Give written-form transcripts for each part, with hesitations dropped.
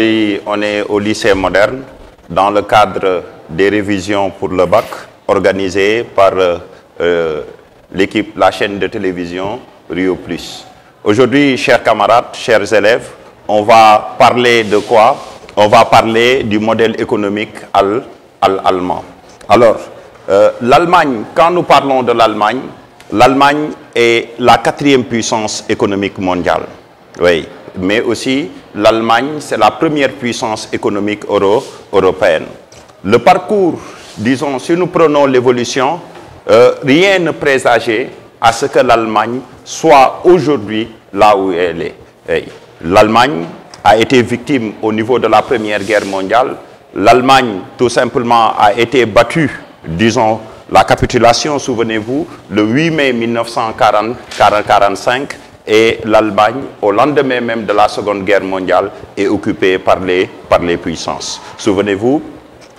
Et on est au lycée moderne dans le cadre des révisions pour le bac organisées par l'équipe, la chaîne de télévision Rio Plus. Aujourd'hui, chers camarades, chers élèves, on va parler de quoi? On va parler du modèle économique allemand. Alors, l'Allemagne, quand nous parlons de l'Allemagne, l'Allemagne est la 4e puissance économique mondiale. Oui. Mais aussi, l'Allemagne, c'est la première puissance économique européenne. Le parcours, disons, si nous prenons l'évolution, rien ne présageait à ce que l'Allemagne soit aujourd'hui là où elle est. L'Allemagne a été victime au niveau de la Première Guerre mondiale. L'Allemagne, tout simplement, a été battue, disons, la capitulation, souvenez-vous, le 8 mai 1945. Et l'Allemagne, au lendemain même de la Seconde Guerre mondiale, est occupée par les puissances. Souvenez-vous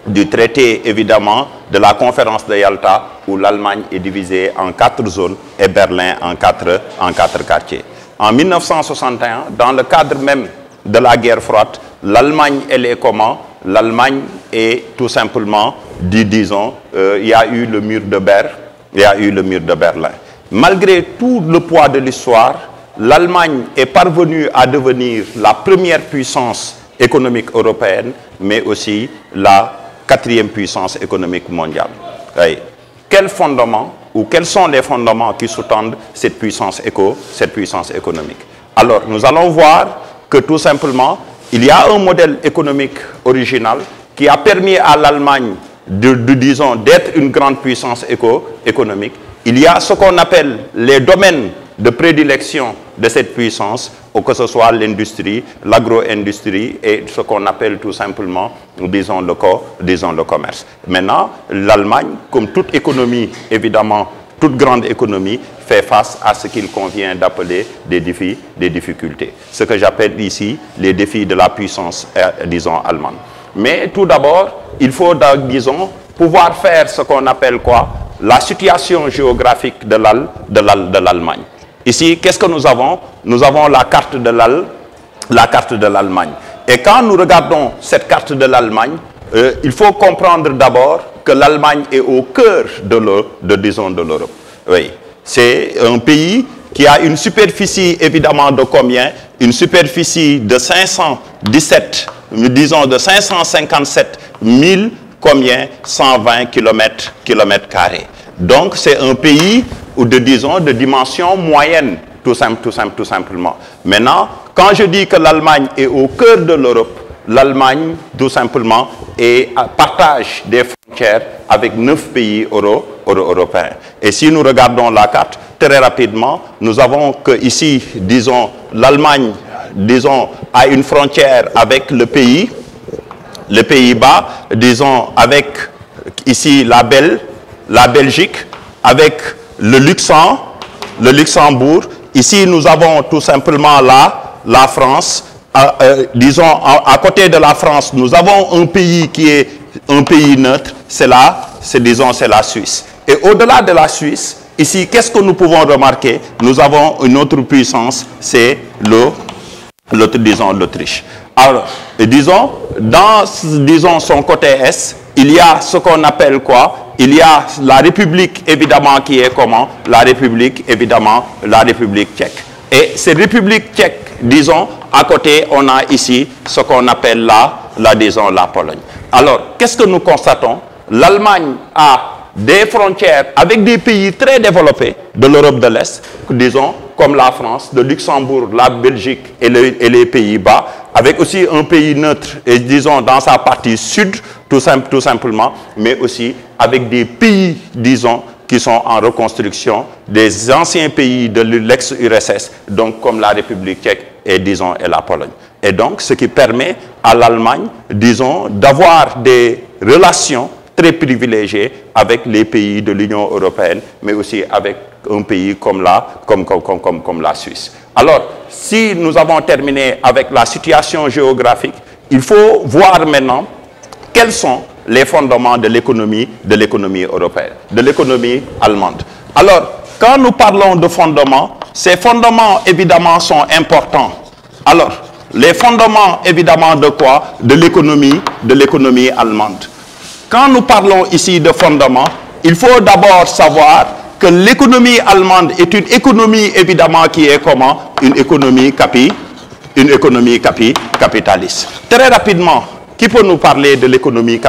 du traité, évidemment, de la conférence de Yalta, où l'Allemagne est divisée en 4 zones et Berlin en 4 quartiers. En 1961, dans le cadre même de la guerre froide, l'Allemagne, elle est comment? L'Allemagne est tout simplement, disons, il y a eu le mur de Berlin. Malgré tout le poids de l'histoire, l'Allemagne est parvenue à devenir la première puissance économique européenne, mais aussi la 4e puissance économique mondiale. Oui. Quel fondement ou quels sont les fondements qui sous-tendent cette puissance économique? Alors, nous allons voir que tout simplement, il y a un modèle économique original qui a permis à l'Allemagne disons, d'être une grande puissance économique. Il y a ce qu'on appelle les domaines de prédilection de cette puissance, ou que ce soit l'industrie, l'agro-industrie et ce qu'on appelle tout simplement, disons, le commerce. Maintenant, l'Allemagne, comme toute économie, évidemment, toute grande économie, fait face à ce qu'il convient d'appeler des difficultés. Ce que j'appelle ici les défis de la puissance, disons, allemande. Mais tout d'abord, il faut, disons, pouvoir faire ce qu'on appelle quoi? La situation géographique de l'Allemagne. Ici, qu'est-ce que nous avons? Nous avons la carte de l'Allemagne. Et quand nous regardons cette carte de l'Allemagne, il faut comprendre d'abord que l'Allemagne est au cœur de l'Europe. Oui. C'est un pays qui a une superficie, évidemment, de combien? Une superficie de 557, disons de 557 000, combien? 120 km². Donc, c'est un pays disons, de dimension moyenne, tout simplement. Maintenant, quand je dis que l'Allemagne est au cœur de l'Europe, l'Allemagne, tout simplement, partage des frontières avec 9 pays européens. Et si nous regardons la carte, très rapidement, nous avons que ici, disons, l'Allemagne, disons, a une frontière avec le Pays-Bas, disons, avec ici la Belgique, avec le Luxembourg. Ici, nous avons tout simplement la France. Disons, à côté de la France, nous avons un pays qui est un pays neutre, c'est la Suisse. Et au-delà de la Suisse, ici, qu'est-ce que nous pouvons remarquer? Nous avons une autre puissance, c'est l'Autriche. Alors, disons, dans son côté est, il y a ce qu'on appelle quoi? Il y a la République, évidemment, qui est comment? La République tchèque. Et cette République tchèque, disons, à côté, on a ici ce qu'on appelle la Pologne. Alors, qu'est-ce que nous constatons? L'Allemagne a des frontières avec des pays très développés de l'Europe de l'Est, disons, comme la France, le Luxembourg, la Belgique et les Pays-Bas, avec aussi un pays neutre, et disons, dans sa partie sud, tout simplement, mais aussi avec des pays, disons, qui sont en reconstruction, des anciens pays de l'ex-URSS, donc comme la République tchèque et, disons, et la Pologne. Et donc, ce qui permet à l'Allemagne, disons, d'avoir des relations très privilégiées avec les pays de l'Union européenne, mais aussi avec un pays comme la Suisse. Alors, si nous avons terminé avec la situation géographique, il faut voir maintenant quels sont les fondements de l'économie européenne, de l'économie allemande. Alors, quand nous parlons de fondements, ces fondements, évidemment, sont importants. Alors, les fondements évidemment de quoi? De l'économie allemande. Quand nous parlons ici de fondements, il faut d'abord savoir que l'économie allemande est une économie évidemment qui est comment? Une économie capitaliste. Très rapidement, qui peut nous parler de l'économie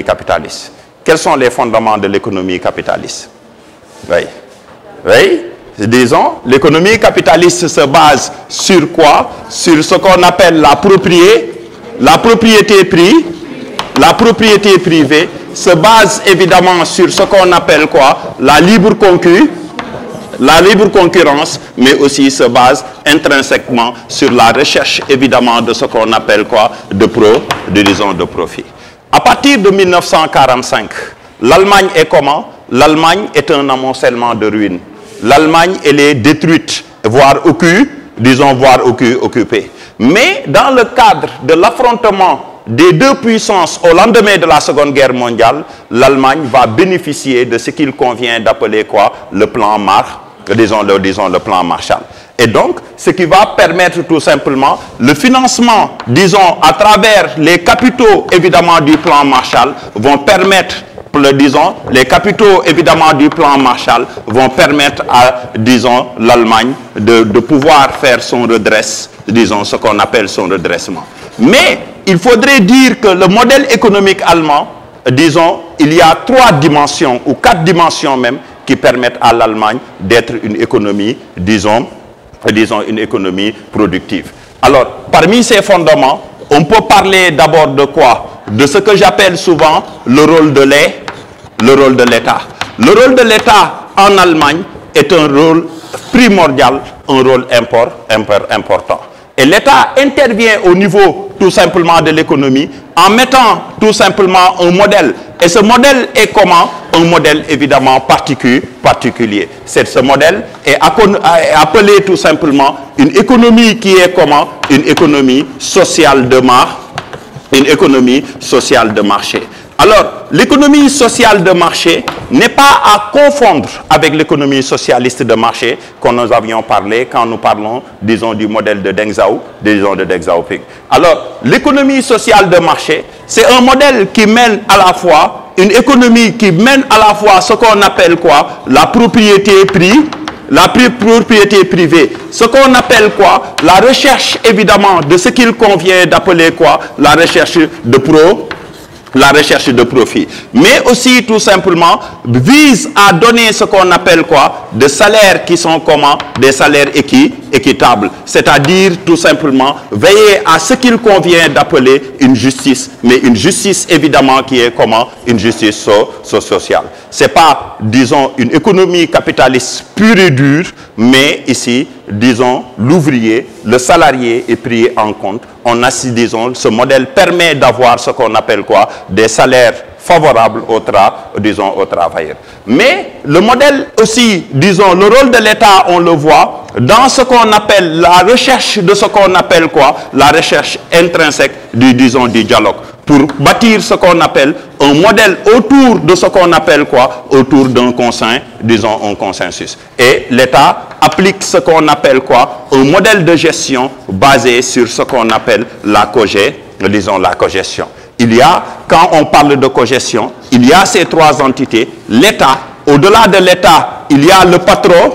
capitaliste? Quels sont les fondements de l'économie capitaliste? Oui, disons, l'économie capitaliste se base sur quoi? Sur ce qu'on appelle la propriété privée, se base évidemment sur ce qu'on appelle quoi? La libre concurrence, mais aussi se base intrinsèquement sur la recherche évidemment de ce qu'on appelle quoi? De profit. À partir de 1945, l'Allemagne est comment? L'Allemagne est un amoncellement de ruines. L'Allemagne, elle est détruite, voire occupée. Mais dans le cadre de l'affrontement des deux puissances au lendemain de la Seconde Guerre mondiale, l'Allemagne va bénéficier de ce qu'il convient d'appeler quoi? Le plan le plan Marshall. Et donc, ce qui va permettre tout simplement le financement, disons, à travers les capitaux évidemment du plan Marshall, vont permettre, les capitaux évidemment du plan Marshall vont permettre à, disons, l'Allemagne de pouvoir faire son redressement, disons, ce qu'on appelle son redressement. Mais il faudrait dire que le modèle économique allemand, disons, il y a 3 dimensions ou 4 dimensions même qui permettent à l'Allemagne d'être une économie, disons, une économie productive. Alors, parmi ces fondements, on peut parler d'abord de quoi? De ce que j'appelle souvent le rôle de l'État. Le rôle de l'État en Allemagne est un rôle primordial, un rôle important. Et l'État intervient au niveau tout simplement de l'économie en mettant tout simplement un modèle. Et ce modèle est comment? Un modèle évidemment particulier. Ce modèle est appelé tout simplement une économie qui est comment? Une économie sociale de marché. Alors, l'économie sociale de marché n'est pas à confondre avec l'économie socialiste de marché qu'on nous avions parlé quand nous parlons, disons, du modèle de Deng Xiaoping. Alors, l'économie sociale de marché, c'est un modèle qui mène à la fois, une économie qui mène à la fois ce qu'on appelle quoi? La propriété privée. Ce qu'on appelle quoi? La recherche évidemment de ce qu'il convient d'appeler quoi? La recherche de profit, mais aussi tout simplement vise à donner ce qu'on appelle quoi? Des salaires qui sont comment? Des salaires équitables, c'est-à-dire tout simplement veiller à ce qu'il convient d'appeler une justice, mais une justice évidemment qui est comment? Une justice sociale. C'est pas, disons, une économie capitaliste pure et dure, mais ici, disons, l'ouvrier, le salarié est pris en compte. On a, disons, ce modèle permet d'avoir ce qu'on appelle quoi? Des salaires favorables aux travailleurs. Mais le modèle aussi, disons, le rôle de l'État, on le voit dans ce qu'on appelle la recherche de ce qu'on appelle quoi? La recherche intrinsèque du dialogue, pour bâtir ce qu'on appelle un modèle autour de ce qu'on appelle quoi? Autour d'un un consensus. Et l'État applique ce qu'on appelle quoi? Un modèle de gestion basé sur ce qu'on appelle la cogestion. Il y a, quand on parle de cogestion, il y a ces 3 entités. L'État, au-delà de l'État, il y a le patron,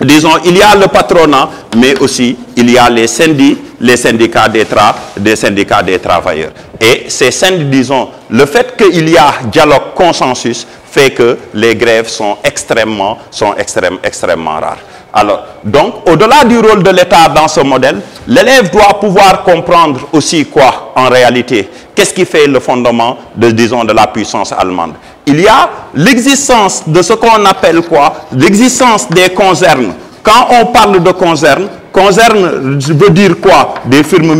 disons, il y a le patronat, mais aussi il y a les syndicats des travailleurs. Et ces syndicats, disons, le fait qu'il y a dialogue, consensus, fait que les grèves sont extrêmement rares. Alors, donc, au-delà du rôle de l'État dans ce modèle, l'élève doit pouvoir comprendre aussi quoi, en réalité? Qu'est-ce qui fait le fondement de la puissance allemande? Il y a l'existence de ce qu'on appelle quoi? L'existence des concerns. Quand on parle de concerns veut dire quoi? Des firmes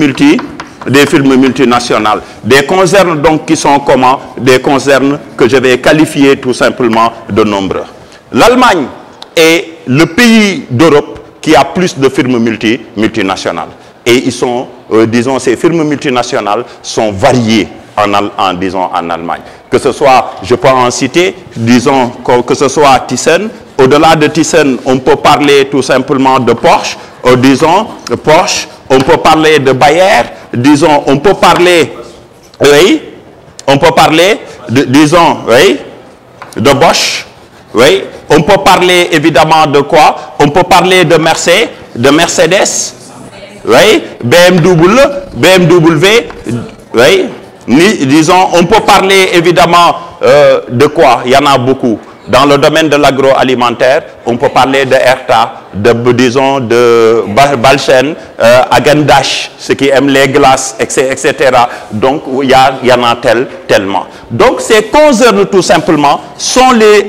multinationales. Des concerns donc qui sont comment? Des concerns que je vais qualifier tout simplement de nombreux. L'Allemagne est le pays d'Europe qui a plus de firmes multinationales. Et ils sont, disons, ces firmes multinationales sont variées. disons, en Allemagne. Que ce soit, je peux en citer, disons, que ce soit Thyssen. Au-delà de Thyssen, on peut parler tout simplement de Porsche. Disons, Porsche. On peut parler de Bayer. Disons, on peut parler, oui, on peut parler, disons, oui, de Bosch. Oui, on peut parler évidemment de quoi? On peut parler de Mercedes, oui, BMW, oui, disons, on peut parler évidemment de quoi? Il y en a beaucoup. Dans le domaine de l'agroalimentaire, on peut parler de Herta, disons, de Balchen, Häagen-Dazs, ceux qui aiment les glaces, etc. Donc, il y en a tellement. Donc, ces concerns, tout simplement, sont des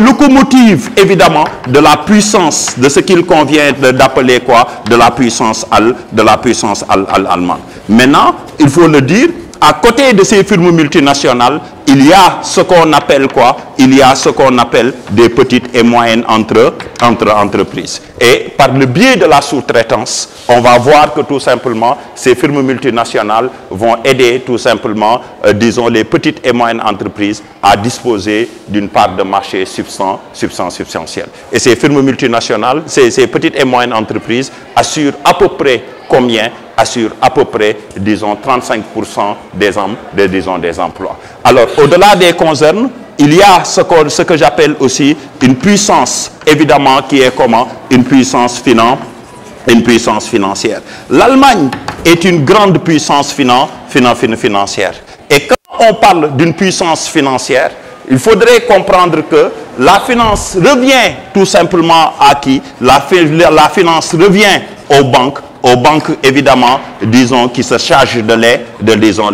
locomotives, évidemment, de la puissance, de ce qu'il convient d'appeler quoi? De la puissance allemande. Maintenant, il faut le dire, à côté de ces firmes multinationales, il y a ce qu'on appelle quoi? Il y a ce qu'on appelle des petites et moyennes entreprises. Et par le biais de la sous-traitance, on va voir que tout simplement, ces firmes multinationales vont aider tout simplement, disons, les petites et moyennes entreprises à disposer d'une part de marché substantielle. Et ces firmes multinationales, ces petites et moyennes entreprises assurent à peu près combien? Assure à peu près, disons, 35% des emplois. Alors, au-delà des concerns, il y a ce que j'appelle aussi une puissance, évidemment, qui est comment? Une puissance financière. L'Allemagne est une grande puissance financière. Et quand on parle d'une puissance financière, il faudrait comprendre que la finance revient tout simplement à qui? La finance revient aux banques, évidemment, disons, qui se chargent de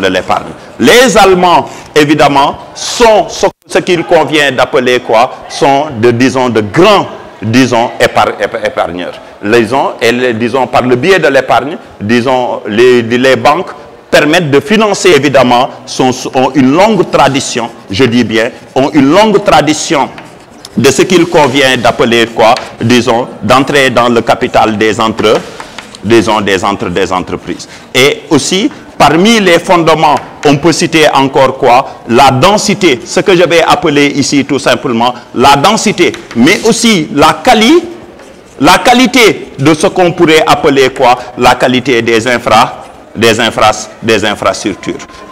l'épargne. Les Allemands, évidemment, sont ce qu'il convient d'appeler quoi? Sont de grands, disons, épargneurs. Disons, par le biais de l'épargne, disons, les banques permettent de financer, évidemment, ont une longue tradition, je dis bien, ont une longue tradition de ce qu'il convient d'appeler quoi? Disons, d'entrer dans le capital des entreprises. Et aussi, parmi les fondements, on peut citer encore quoi? La densité, ce que je vais appeler ici tout simplement, la densité, mais aussi la qualité de ce qu'on pourrait appeler quoi? La qualité des infrastructures.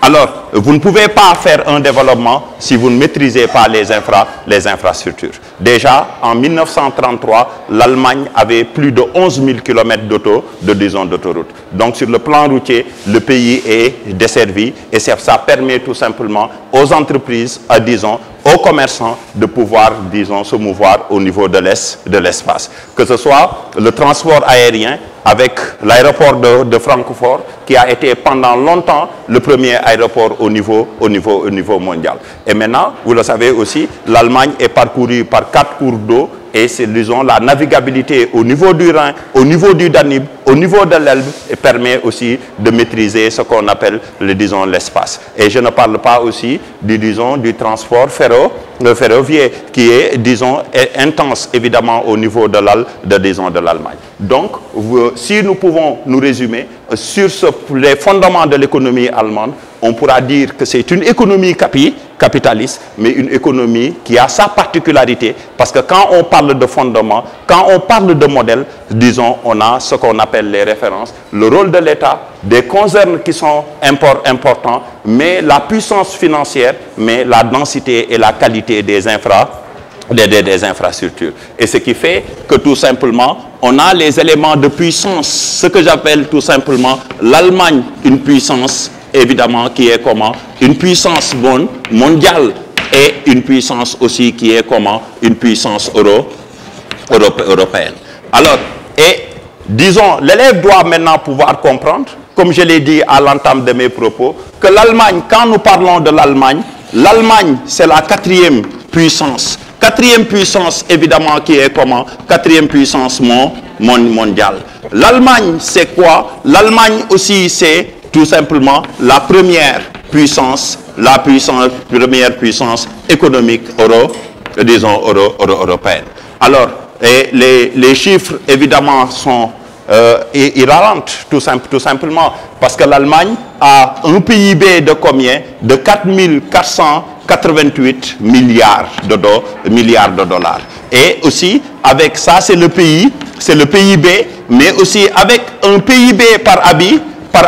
Alors, vous ne pouvez pas faire un développement si vous ne maîtrisez pas les infrastructures. Déjà, en 1933, l'Allemagne avait plus de 11 000 km d'autoroute. Donc, sur le plan routier, le pays est desservi et ça permet tout simplement aux entreprises, disons, aux commerçants de pouvoir, disons, se mouvoir au niveau de l'espace. Que ce soit le transport aérien avec l'aéroport de Francfort, qui a été pendant longtemps le premier aéroport au niveau mondial. Et maintenant, vous le savez aussi, l'Allemagne est parcourue par 4 cours d'eau et c'est, disons, la navigabilité au niveau du Rhin, au niveau du Danube, au niveau de l'Elbe, et permet aussi de maîtriser ce qu'on appelle, disons, l'espace. Et je ne parle pas aussi du transport ferroviaire qui est, disons, intense, évidemment, au niveau de l'Allemagne. Donc, si nous pouvons nous résumer sur les fondements de l'économie allemande, on pourra dire que c'est une économie capitaliste, mais une économie qui a sa particularité, parce que quand on parle de fondements, quand on parle de modèles, disons, on a ce qu'on appelle les références, le rôle de l'État, des concerns qui sont importants, mais la puissance financière, mais la densité et la qualité des infrastructures. Et ce qui fait que tout simplement, on a les éléments de puissance, ce que j'appelle tout simplement l'Allemagne, une puissance évidemment qui est comment? Une puissance mondiale et une puissance aussi qui est comment? Une puissance européenne. Alors, et disons, l'élève doit maintenant pouvoir comprendre, comme je l'ai dit à l'entame de mes propos, que l'Allemagne, quand nous parlons de l'Allemagne c'est la 4e puissance. 4e puissance, évidemment, qui est comment? 4e puissance mondiale. L'Allemagne, c'est quoi? L'Allemagne aussi, c'est tout simplement la première puissance économique européenne. Alors, et les chiffres, évidemment, sont il ralente tout simplement parce que l'Allemagne a un PIB de combien? De 4488 milliards de dollars. Et aussi, avec ça, c'est le PIB, mais aussi avec un PIB par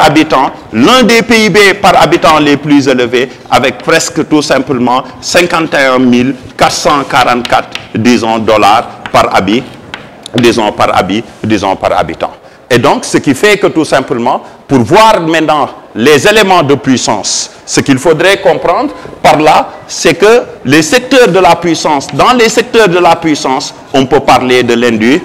habitant, l'un des PIB par habitant les plus élevés, avec presque tout simplement 51 444, disons, dollars par habitant. Et donc, ce qui fait que tout simplement, pour voir maintenant les éléments de puissance, ce qu'il faudrait comprendre par là, c'est que les secteurs de la puissance, dans les secteurs de la puissance, on peut parler de l'industrie.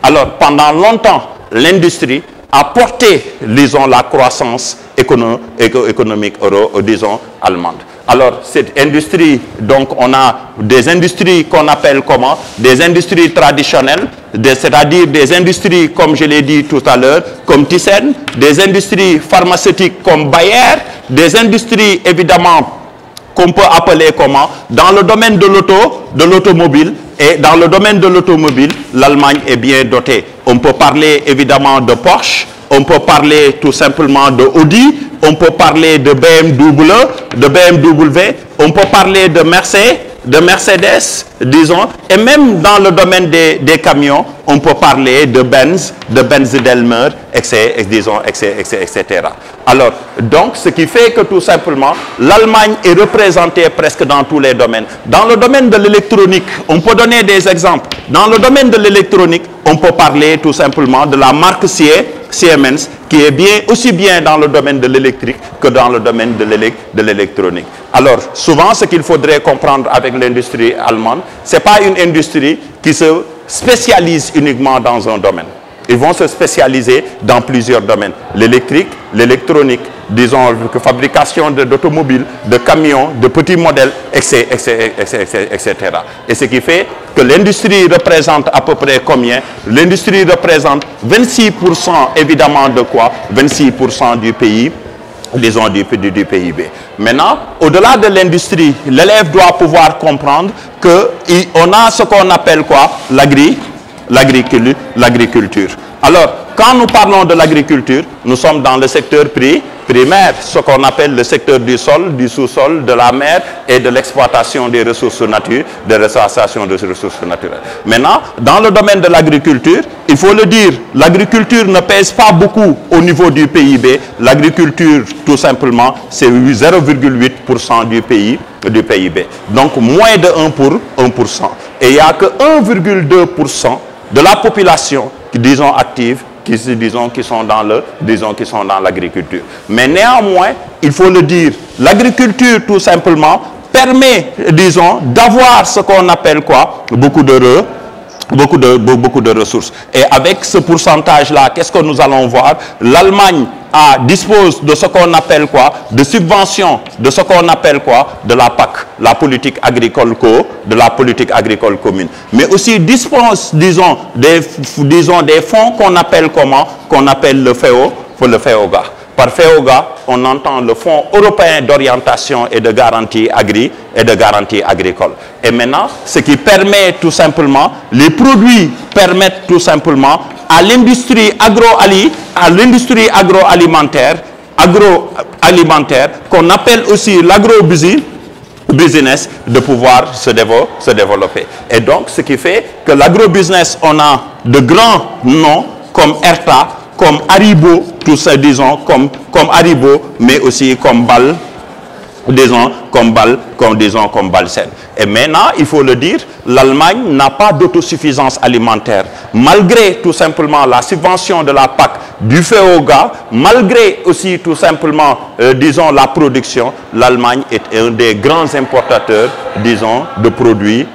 Alors, pendant longtemps, l'industrie a porté, disons, la croissance économique, disons, allemande. Alors, cette industrie, donc, on a des industries qu'on appelle comment? Des industries traditionnelles, c'est-à-dire des industries, comme je l'ai dit tout à l'heure, comme Thyssen, des industries pharmaceutiques comme Bayer, des industries, évidemment, qu'on peut appeler comment? Dans le domaine de l'automobile. Et dans le domaine de l'automobile, l'Allemagne est bien dotée. On peut parler évidemment de Porsche, on peut parler tout simplement de Audi, on peut parler de BMW, on peut parler de Mercedes, disons, et même dans le domaine des camions, on peut parler de Benz Daimler, etc. Alors, donc, ce qui fait que tout simplement, l'Allemagne est représentée presque dans tous les domaines. Dans le domaine de l'électronique, on peut donner des exemples. Dans le domaine de l'électronique, on peut parler tout simplement de la marque Siemens, qui est aussi bien dans le domaine de l'électrique que dans le domaine de l'électronique. Alors, souvent, ce qu'il faudrait comprendre avec l'industrie allemande, ce n'est pas une industrie qui se spécialise uniquement dans un domaine. Ils vont se spécialiser dans plusieurs domaines. L'électrique, l'électronique, disons, fabrication d'automobiles, de camions, de petits modèles, etc. Et ce qui fait que l'industrie représente à peu près combien? L'industrie représente 26% évidemment de quoi? 26% du pays, disons, du PIB. Maintenant, au-delà de l'industrie, l'élève doit pouvoir comprendre qu'on a ce qu'on appelle quoi? L'agriculture. Alors, quand nous parlons de l'agriculture, nous sommes dans le secteur primaire, ce qu'on appelle le secteur du sol, du sous-sol, de la mer et de l'exploitation des ressources naturelles, Maintenant, dans le domaine de l'agriculture, il faut le dire, l'agriculture ne pèse pas beaucoup au niveau du PIB. L'agriculture, tout simplement, c'est 0,8% du PIB. Donc, moins de 1%. Et il n'y a que 1,2% de la population, disons, active, qui sont dans l'agriculture. Mais néanmoins, il faut le dire, l'agriculture, tout simplement, permet, disons, d'avoir ce qu'on appelle quoi? Beaucoup de ressources. Et avec ce pourcentage-là, qu'est-ce que nous allons voir? L'Allemagne dispose de ce qu'on appelle quoi? De subventions, de ce qu'on appelle quoi? De la PAC, la politique agricole commune. Mais aussi dispose, disons, des fonds qu'on appelle comment? Qu'on appelle le FEOGA. Par FEOGA, on entend le Fonds européen d'orientation et de garantie agricole. Et maintenant, ce qui permet tout simplement, les produits permettent tout simplement à l'industrie agroalimentaire, qu'on appelle aussi l'agrobusiness, de pouvoir se développer. Et donc, ce qui fait que l'agrobusiness, on a de grands noms comme Herta, comme Haribo, tout ça, disons, comme Haribo, mais aussi comme Bal, comme Balsen. Et maintenant, il faut le dire, l'Allemagne n'a pas d'autosuffisance alimentaire. Malgré tout simplement la subvention de la PAC, du FEOGA, malgré aussi tout simplement, disons, la production, l'Allemagne est un des grands importateurs, disons, de produits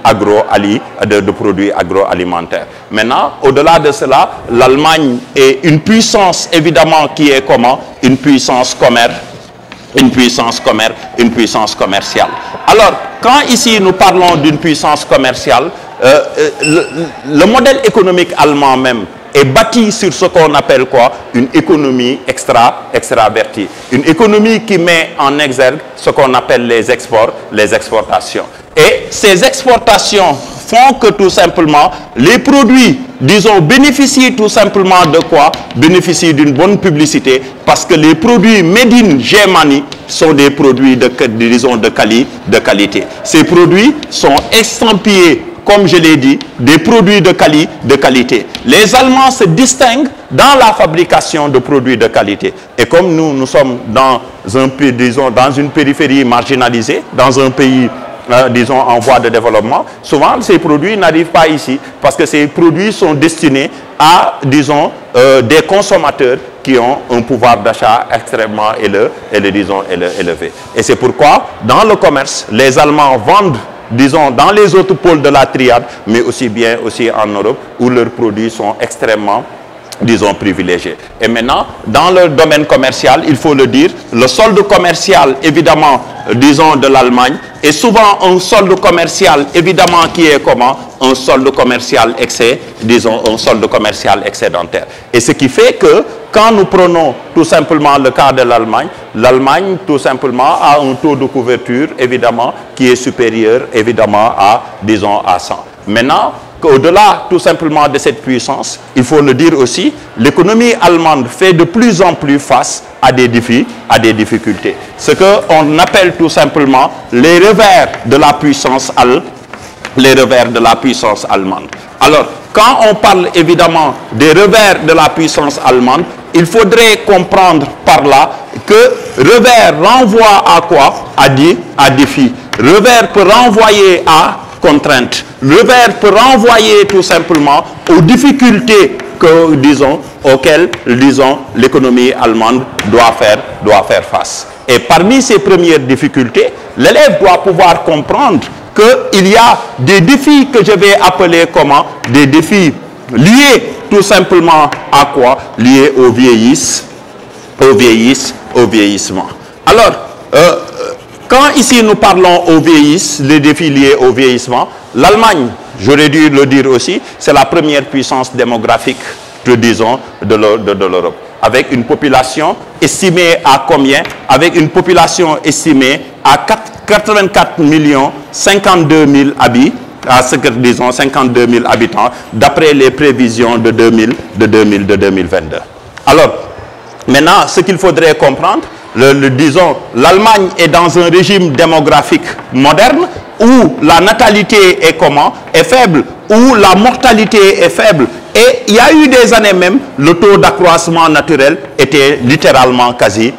agroalimentaires. Maintenant, au-delà de cela, l'Allemagne est une puissance, évidemment, qui est comment? Une puissance commerciale. Alors, quand ici nous parlons d'une puissance commerciale, le modèle économique allemand même est bâti sur ce qu'on appelle quoi? Une économie extravertie. Une économie qui met en exergue ce qu'on appelle les exportations. Et ces exportations font que tout simplement les produits, disons, bénéficient tout simplement de quoi? Bénéficient d'une bonne publicité, parce que les produits made in Germany sont des produits disons, de qualité. Ces produits sont estampillés, comme je l'ai dit, des produits de qualité. Les Allemands se distinguent dans la fabrication de produits de qualité. Et comme nous sommes dans une périphérie marginalisée, dans un pays, disons, en voie de développement, souvent ces produits n'arrivent pas ici, parce que ces produits sont destinés à, disons, des consommateurs qui ont un pouvoir d'achat extrêmement élevé. Et c'est pourquoi, dans le commerce, les Allemands vendent, disons, dans les autres pôles de la triade, mais aussi bien aussi en Europe, où leurs produits sont extrêmement, disons, privilégiés. Et maintenant, dans le domaine commercial, il faut le dire, le solde commercial, évidemment, disons, de l'Allemagne, est souvent un solde commercial, évidemment, qui est comment? Un solde commercial disons, un solde commercial excédentaire. Et ce qui fait que, quand nous prenons tout simplement le cas de l'Allemagne, l'Allemagne, tout simplement, a un taux de couverture, évidemment, qui est supérieur, évidemment, à, disons, à 100. Maintenant, au-delà tout simplement de cette puissance, il faut le dire aussi, l'économie allemande fait de plus en plus face à des difficultés. Ce qu'on appelle tout simplement les revers de la puissance allemande. Alors, quand on parle évidemment des revers de la puissance allemande, il faudrait comprendre par là que revers renvoie à quoi? À défi. Revers peut renvoyer à contrainte. Revers peut renvoyer tout simplement aux difficultés auxquelles, disons, l'économie allemande doit faire face. Et parmi ces premières difficultés, l'élève doit pouvoir comprendre qu'il y a des défis que je vais appeler comment? Des défis liés tout simplement à quoi? Liés au vieillissement. Alors, quand ici nous parlons les défis liés au vieillissement, l'Allemagne, j'aurais dû le dire aussi, c'est la première puissance démographique, disons, de l'Europe. Avec une population estimée à combien? Avec une population estimée à 84 52 000 disons 52 000 habitants, d'après les prévisions de 2022. Alors, maintenant, ce qu'il faudrait comprendre, disons, l'Allemagne est dans un régime démographique moderne où la natalité est comment? Est faible, où la mortalité est faible. Et il y a eu des années même, le taux d'accroissement naturel était littéralement quasi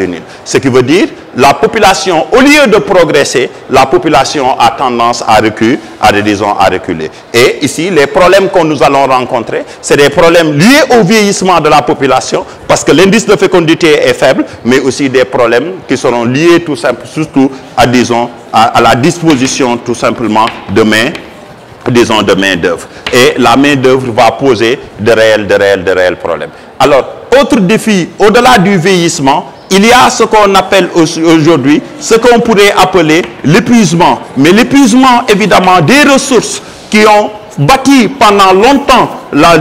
nul. Ce qui veut dire, la population, au lieu de progresser, la population a tendance à reculer. Et ici, les problèmes que nous allons rencontrer, c'est des problèmes liés au vieillissement de la population, parce que l'indice de fécondité est faible, mais aussi des problèmes qui seront liés tout simplement, surtout à, disons, à la disposition tout simplement de main-d'œuvre. Et la main-d'œuvre va poser de réels problèmes. Alors, autre défi, au-delà du vieillissement, il y a ce qu'on appelle aujourd'hui, ce qu'on pourrait appeler l'épuisement. Mais l'épuisement, évidemment, des ressources qui ont bâti pendant longtemps la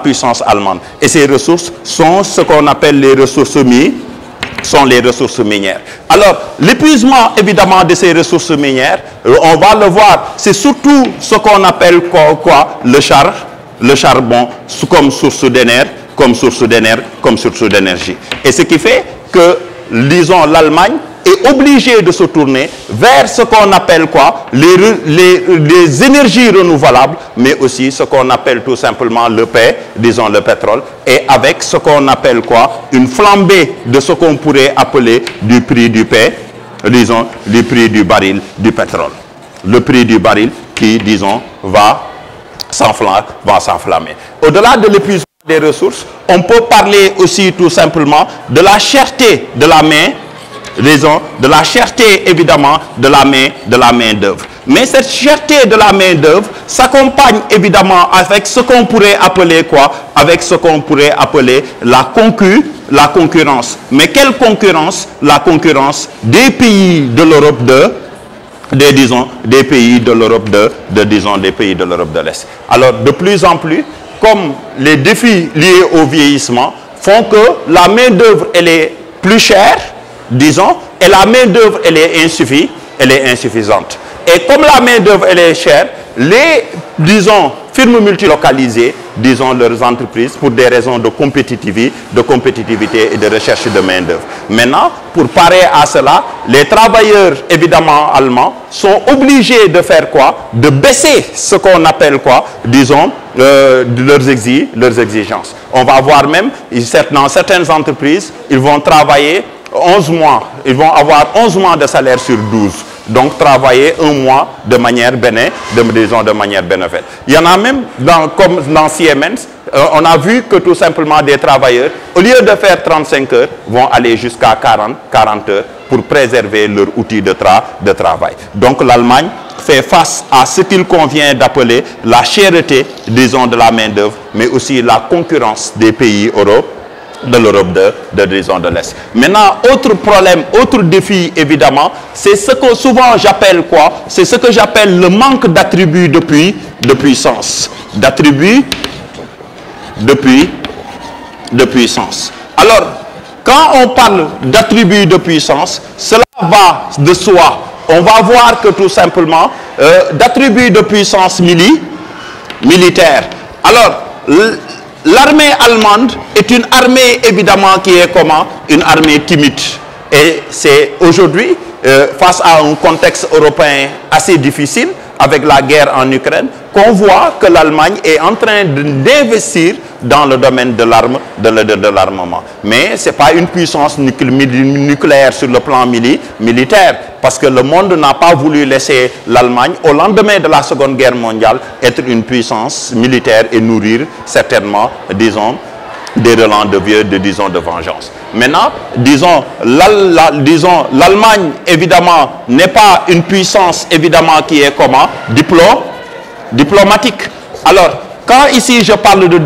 puissance allemande. Et ces ressources sont ce qu'on appelle les ressources minières. Alors, l'épuisement, évidemment, de ces ressources minières, on va le voir, c'est surtout ce qu'on appelle quoi? Le charbon, comme source d'énergie. Et ce qui fait que, disons, l'Allemagne est obligée de se tourner vers ce qu'on appelle quoi? Les énergies renouvelables, mais aussi ce qu'on appelle tout simplement le pétrole, et avec ce qu'on appelle quoi? Une flambée de ce qu'on pourrait appeler du prix du prix du baril du pétrole. Le prix du baril qui, disons, va s'enflammer. Au-delà de l'épuisement des ressources, on peut parler aussi tout simplement de la cherté de la cherté évidemment de la main-d'œuvre. Mais cette cherté de la main-d'œuvre s'accompagne évidemment avec ce qu'on pourrait appeler quoi? Avec ce qu'on pourrait appeler la concurrence. Mais quelle concurrence? La concurrence des pays de l'Europe des pays de l'Europe de l'Est. Alors, de plus en plus, comme les défis liés au vieillissement font que la main-d'œuvre, elle est plus chère, disons, et la main-d'œuvre, elle est insuffisante. Et comme la main-d'œuvre elle est chère, les, disons, firmes multilocalisées, disons leurs entreprises, pour des raisons de compétitivité et de recherche de main-d'œuvre. Maintenant, pour parer à cela, les travailleurs, évidemment, allemands, sont obligés de faire quoi? De baisser ce qu'on appelle quoi? Disons, leurs exigences. On va voir même, dans certaines entreprises, ils vont travailler 11 mois, ils vont avoir 11 mois de salaire sur 12. Donc, travailler un mois de manière bénéfique. Il y en a même, comme dans Siemens, on a vu que tout simplement des travailleurs, au lieu de faire 35 heures, vont aller jusqu'à 40 heures pour préserver leur outil de travail. Donc, l'Allemagne fait face à ce qu'il convient d'appeler la cherté, disons, de la main-d'œuvre, mais aussi la concurrence des pays européens, de l'Europe disons, de l'Est. Maintenant, autre problème, autre défi, évidemment, c'est ce que souvent j'appelle quoi? C'est ce que j'appelle le manque d'attributs de puissance. D'attributs de puissance. Alors, quand on parle d'attributs de puissance, cela va de soi. On va voir que tout simplement, d'attributs de puissance militaire. Alors, l'armée allemande est une armée, évidemment, qui est comment? Une armée timide. Et c'est aujourd'hui, face à un contexte européen assez difficile, avec la guerre en Ukraine, qu'on voit que l'Allemagne est en train d'investir dans le domaine de l'armement. Mais ce n'est pas une puissance nucléaire sur le plan militaire, parce que le monde n'a pas voulu laisser l'Allemagne, au lendemain de la Seconde Guerre mondiale, être une puissance militaire et nourrir certainement, disons, des relents de vengeance. Maintenant, disons, l'Allemagne, évidemment, n'est pas une puissance, évidemment, qui est comment? Diplomatique. Alors, quand ici je parle de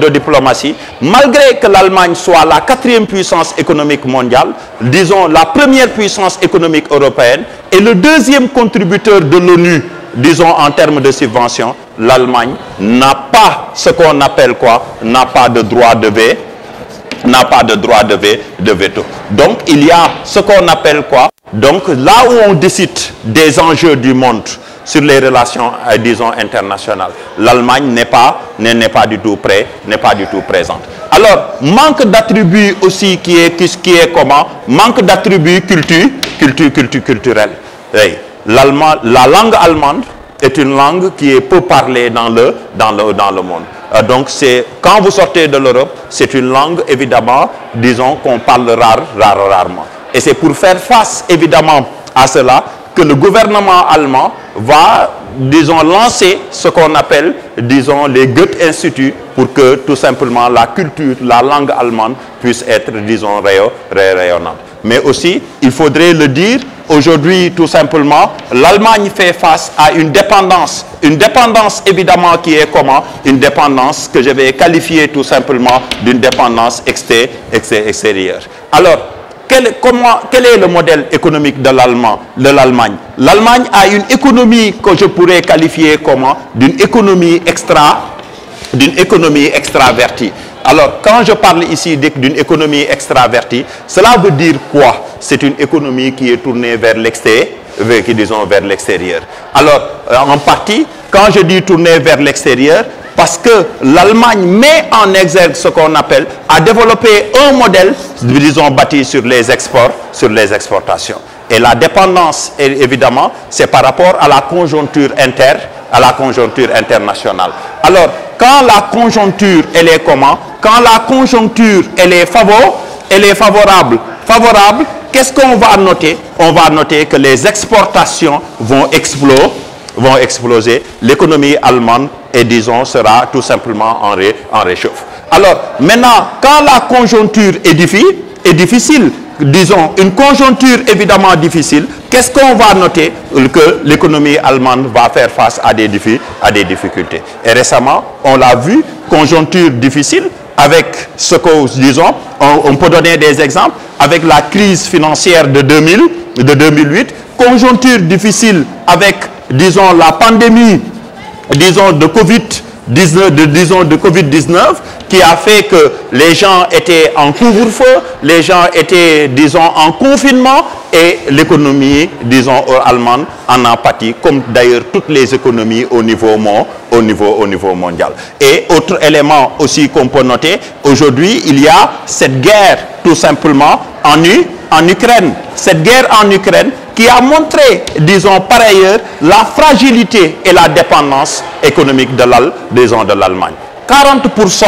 diplomatie, malgré que l'Allemagne soit la 4e puissance économique mondiale, disons la première puissance économique européenne et le 2e contributeur de l'ONU, disons en termes de subvention, l'Allemagne n'a pas ce qu'on appelle quoi? N'a pas de droit de veto. Donc il y a ce qu'on appelle quoi? Donc là où on décide des enjeux du monde sur les relations, disons, internationales, l'Allemagne n'est pas du tout présente. Alors, manque d'attributs aussi qui est comment? Manque d'attributs culturels. Oui. La langue allemande est une langue qui est peu parlée dans le monde. Donc, quand vous sortez de l'Europe, c'est une langue, évidemment, disons, qu'on parle rarement. Et c'est pour faire face, évidemment, à cela que le gouvernement allemand va, disons, lancer ce qu'on appelle, disons, les Goethe-Instituts pour que, tout simplement, la culture, la langue allemande puisse être, disons, rayonnante. Mais aussi, il faudrait le dire, aujourd'hui, tout simplement, l'Allemagne fait face à une dépendance évidemment qui est comment? Une dépendance que je vais qualifier tout simplement d'une dépendance extérieure. Alors, quel est le modèle économique de l'Allemagne? L'Allemagne a une économie que je pourrais qualifier comment? D'une économie extravertie. Alors, quand je parle ici d'une économie extravertie, cela veut dire quoi? C'est une économie qui est tournée vers l'extérieur. Alors, en partie, quand je dis tournée vers l'extérieur, parce que l'Allemagne met en exergue ce qu'on appelle, a développé un modèle, disons, bâti sur les exportations. Et la dépendance, évidemment, c'est par rapport à la conjoncture internationale. Alors, quand la conjoncture, elle est comment? Quand la conjoncture, elle est favorable, qu'est-ce qu'on va noter? On va noter que les exportations vont exploser. L'économie allemande, et disons, sera tout simplement en réchauffe. Alors, maintenant, quand la conjoncture est difficile, disons, une conjoncture évidemment difficile, qu'est-ce qu'on va noter? Que l'économie allemande va faire face à des difficultés. Et récemment, on l'a vu, conjoncture difficile, avec ce que, disons, on peut donner des exemples, avec la crise financière de 2008, conjoncture difficile avec, disons, la pandémie, disons, de Covid-19, qui a fait que les gens étaient en couvre-feu, les gens étaient, disons, en confinement, et l'économie, disons, allemande en a pâti, comme d'ailleurs toutes les économies au niveau mondial. Et autre élément aussi qu'on peut noter, aujourd'hui, il y a cette guerre tout simplement en Ukraine. Cette guerre en Ukraine qui a montré, disons, par ailleurs, la fragilité et la dépendance économique de l'Allemagne. 40%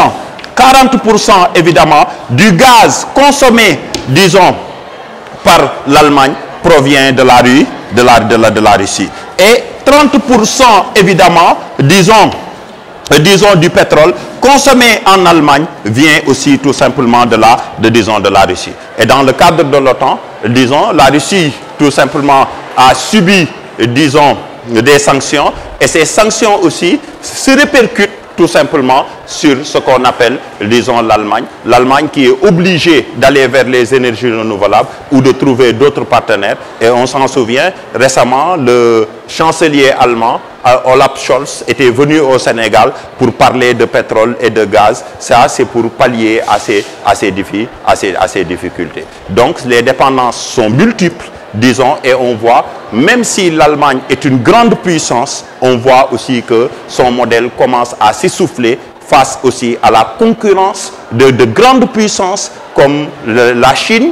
évidemment du gaz consommé, disons, par l'Allemagne provient de la Russie. Et 30% évidemment, disons, du pétrole consommé en Allemagne vient aussi tout simplement de la Russie. Et dans le cadre de l'OTAN, disons, la Russie tout simplement a subi, disons, des sanctions, et ces sanctions aussi se répercutent tout simplement sur ce qu'on appelle, disons, l'Allemagne. L'Allemagne qui est obligée d'aller vers les énergies renouvelables ou de trouver d'autres partenaires. Et on s'en souvient, récemment, le chancelier allemand, Olaf Scholz, était venu au Sénégal pour parler de pétrole et de gaz. Ça, c'est pour pallier à ces difficultés. Donc, les dépendances sont multiples, disons, et on voit, même si l'Allemagne est une grande puissance, on voit aussi que son modèle commence à s'essouffler face aussi à la concurrence de grandes puissances comme la Chine,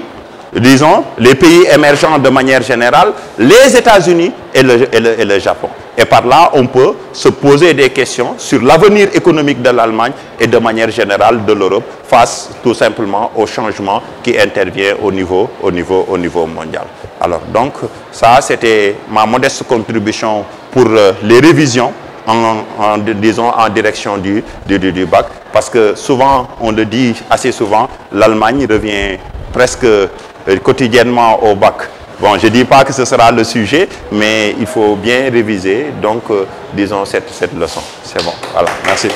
disons, les pays émergents de manière générale, les États-Unis et le Japon. Et par là, on peut se poser des questions sur l'avenir économique de l'Allemagne et de manière générale de l'Europe face tout simplement au changement qui intervient au niveau mondial. Alors donc, ça c'était ma modeste contribution pour les révisions disons, en direction du bac. Parce que souvent, on le dit assez souvent, l'Allemagne revient presque quotidiennement au bac. Bon, je ne dis pas que ce sera le sujet, mais il faut bien réviser, donc, disons, cette leçon. C'est bon, voilà, merci.